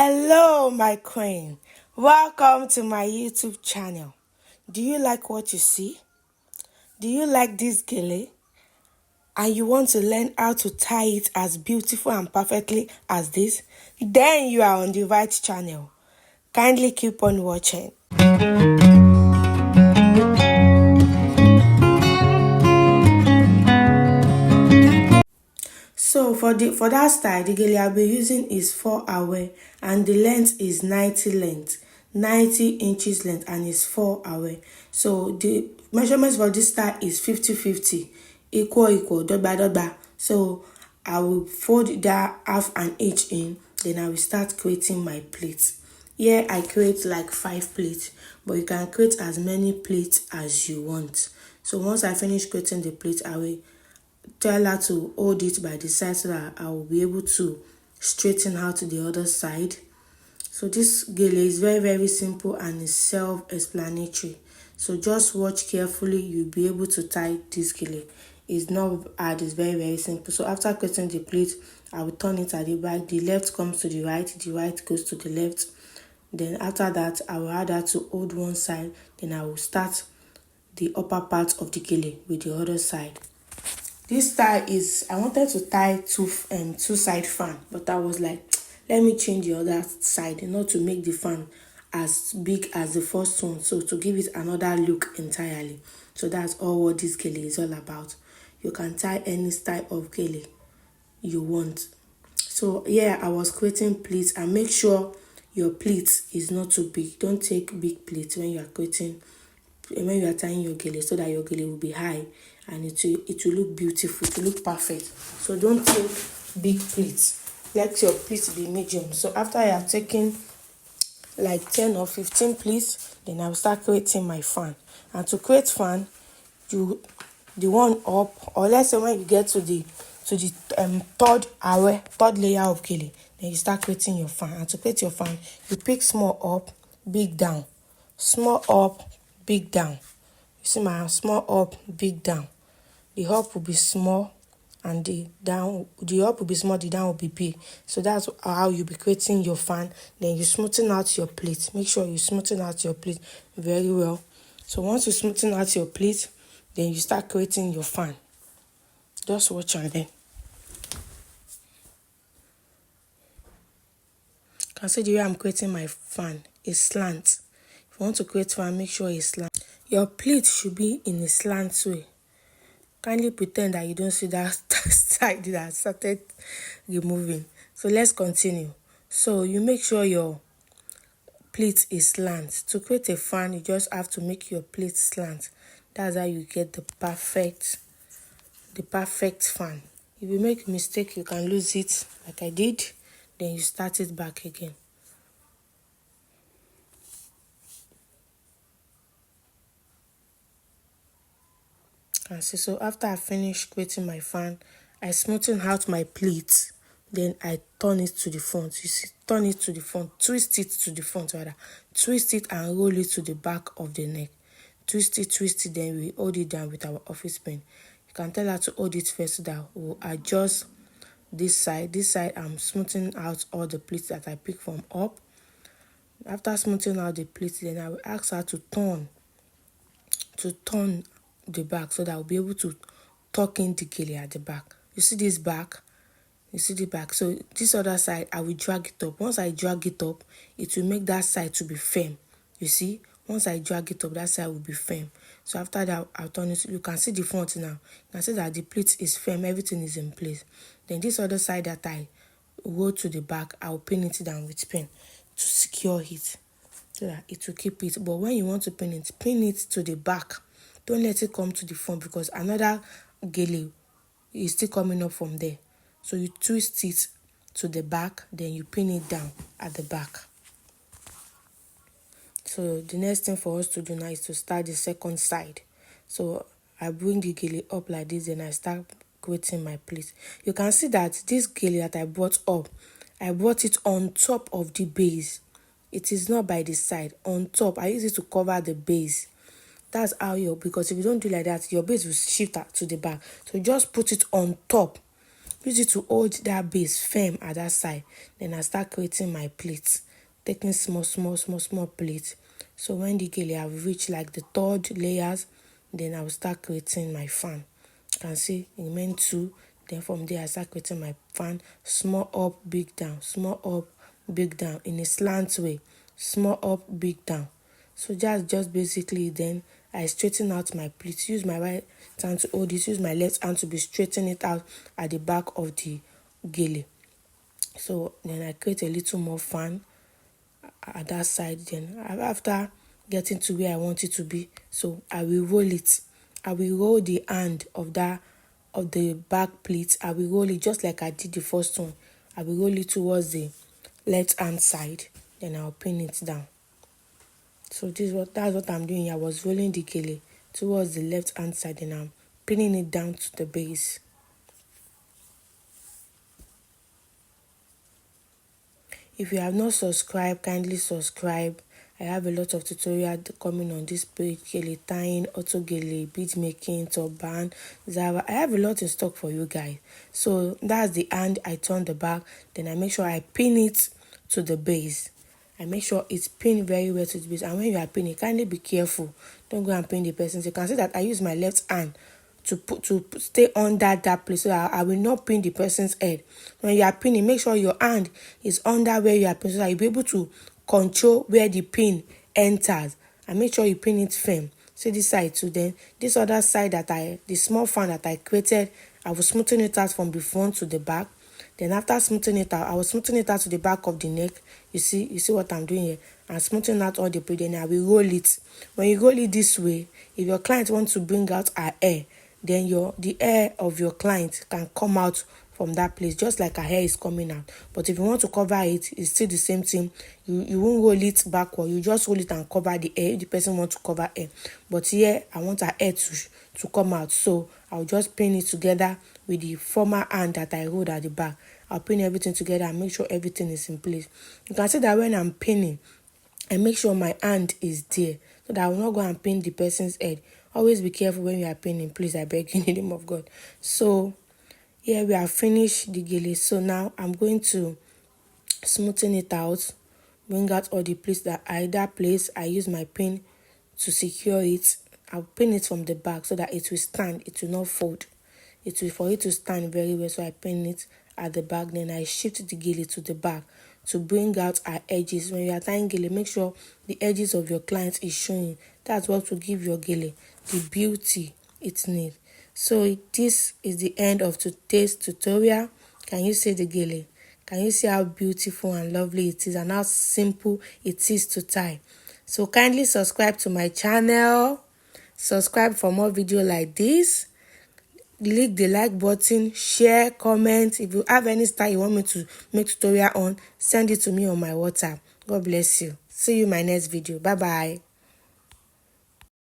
Hello, my queen. Welcome to my YouTube channel. Do you like what you see? Do you like this gele? And you want to learn how to tie it as beautiful and perfectly as this? Then you are on the right channel. Kindly keep on watching. So for that style, the gele I'll be using is 4 away and the length is 90 inches length, and it's 4 away. So the measurements for this style is 50-50, equal, dogba. So I will fold that half an inch in, then I will start creating my plates. Here I create like 5 plates, but you can create as many plates as you want. So once I finish creating the plate, I will tell her to hold it by the side so that I will be able to straighten out to the other side. So this gele is very simple and is self-explanatory. So just watch carefully, you'll be able to tie this gele. It's not hard, it's very simple. So after creating the plate, I will turn it at the back. The left comes to the right goes to the left. Then after that, I will add her to hold one side. Then I will start the upper part of the gele with the other side. This style is, I wanted to tie two side fan, but I was like, let me change the other side, not to make the fan as big as the first one, so to give it another look entirely. So that's all what this gele is all about. You can tie any style of gele you want. So yeah, I was creating pleats, and make sure your pleat is not too big. Don't take big pleats when you are tying your gele, so that your gele will be high and it will look beautiful, it will look perfect. So don't take big pleats. Let your pleats be medium. So after I have taken like 10 or 15 pleats, then I will start creating my fan. And to create fan, the one up, or let's say when you get to the third layer of gele, then you start creating your fan. And to create your fan, you pick small up, big down, small up, big down. You see my small up, big down. The up will be small and the up will be small, the down will be big. So that's how you'll be creating your fan. Then you smoothen out your plate. Make sure you smoothen out your plate very well. So once you smoothen out your plate, then you start creating your fan. Just watch and then. You can see the way I'm creating my fan is slant. If you want to create fan, make sure it's slant. Your plate should be in a slant way. Kindly pretend that you don't see that side that started removing. So let's continue. So you make sure your plate is slant. To create a fan, you just have to make your plate slant. That's how you get the perfect fan. If you make a mistake, you can lose it like I did. Then you start it back again. And so after I finish creating my fan, I smoothen out my plate. Then I turn it to the front. You see, turn it to the front, twist it to the front rather. Twist it and roll it to the back of the neck. Twist it, then we hold it down with our office pen. You can tell her to hold it first so that we'll adjust this side. This side, I'm smoothing out all the plates that I picked from up. After smoothing out the plates, then I will ask her to turn the back so that I'll be able to tuck in the gele at the back. You see this back? You see the back? So this other side, I will drag it up. Once I drag it up, it will make that side to be firm. You see? Once I drag it up, that side will be firm. So after that, I'll turn it. You can see the front now. You can see that the plate is firm. Everything is in place. Then this other side that I roll to the back, I'll pin it down with pen to secure it, so that it will keep it. But when you want to pin it to the back. Don't let it come to the front, because another gele is still coming up from there. So you twist it to the back, then you pin it down at the back. So the next thing for us to do now is to start the second side. So I bring the gele up like this, and I start creating my plate. You can see that this gele that I brought up, I brought it on top of the base. It is not by the side, on top. I use it to cover the base. That's how because if you don't do like that, your base will shift to the back. So just put it on top. use it to hold that base firm at that side. Then I start creating my pleats, taking small pleats. So when the gele have reached like the third layers, then I will start creating my fan. You can see remain 2. Then from there I start creating my fan, small up, big down, small up, big down in a slant way, small up, big down. So just basically then I straighten out my pleats. Use my right hand to hold it, use my left hand to be straightening it out at the back of the gele. So then I create a little more fan at that side. Then after getting to where I want it to be, so I will roll it. I will roll the end of the back pleat. I will roll it just like I did the first one. I will roll it towards the left hand side, then I'll pin it down. So that's what I'm doing. I was rolling the gele towards the left hand side and I'm pinning it down to the base. If you have not subscribed, kindly subscribe. I have a lot of tutorials coming on this page: gele tying, auto gele, bead making, turban, zara. I have a lot in stock for you guys. So that's the end. I turn the back, then I make sure I pin it to the base. I make sure it's pinned very well to the base. And when you are pinning, kindly be careful. Don't go and pin the person. So you can see that I use my left hand to stay under that place, so I will not pin the person's head. When you are pinning, make sure your hand is under where you are pinning, so that you'll be able to control where the pin enters, and make sure you pin it firm. See this side too. Then this other side the small fan that I created, I will smoothen it out from the front to the back. Then after smoothing it out, I will smoothen it out to the back of the neck. You see what I'm doing here? I'm smoothing out all the pleat. Then I will roll it. When you roll it this way, if your client wants to bring out her hair, then the hair of your client can come out from that place, just like her hair is coming out. But if you want to cover it, it's still the same thing. You won't roll it backward. You just roll it and cover the hair if the person wants to cover hair. But here I want her hair to come out, so I'll just pin it together with the former hand that I rolled at the back. I'll pin everything together and make sure everything is in place. You can see that when I'm pinning, I make sure my hand is there, so that I will not go and pin the person's head. Always be careful when you are pinning, please, I beg you in the name of God. So here we have finished the gele. So now I'm going to smoothen it out, bring out all the pleats that are in that place. I use my pin to secure it. I'll pin it from the back so that it will stand, it will not fold. It will, for it to stand very well, so I pin it at the back. Then I shift the gele to the back to bring out our edges. When you are tying gele, make sure the edges of your client is showing. That's what will give your gele the beauty it needs. So this is the end of today's tutorial. Can you see the gele? Can you see how beautiful and lovely it is, and how simple it is to tie? So kindly subscribe to my channel. Subscribe for more videos like this. Click the like button, share, comment. If you have any style you want me to make tutorial on, send it to me on my WhatsApp. God bless you. See you in my next video. Bye bye.